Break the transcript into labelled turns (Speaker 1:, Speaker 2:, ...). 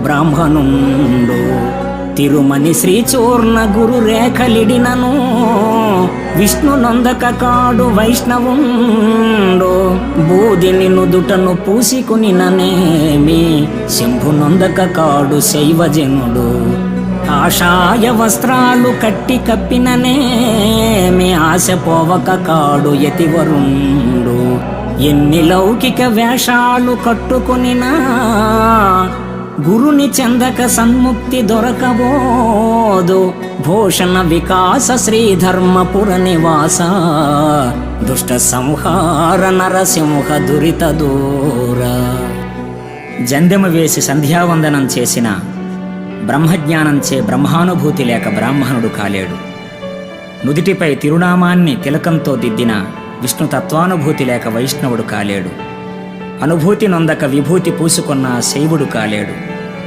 Speaker 1: బ్రాహ్మణుండు తిరుమని శ్రీచూర్ణ గురు రేఖలిడినను విష్ణు నొందక కాడు వైష్ణవుండు బూదిని నుదుటను పూసికునిననేమి శంభు నొందక కాడు శైవజనుడు కాషాయ వస్త్రాలు కట్టి కప్పిననేమి ఆశ పోవక కాడు యతివరుండు ఎన్ని లౌకిక వేషాలు కట్టుకొనినా గురుని చెందక సన్ముక్తి దొరకబోదు భూషణ వికాస శ్రీధర్మపుర నివాస దుష్ట సంహార నరసింహ దురిత దూర. జందెమ వేసి సంధ్యావందనం చేసిన బ్రహ్మజ్ఞానంచే బ్రహ్మానుభూతి లేక బ్రాహ్మణుడు కాలేడు. నుదిటిపై తిరునామాన్ని తిలకంతో దిద్దిన విష్ణుతత్వానుభూతి లేక వైష్ణవుడు కాలేడు. అనుభూతి నొందక విభూతి పూసుకున్న శైవుడు కాలేడు.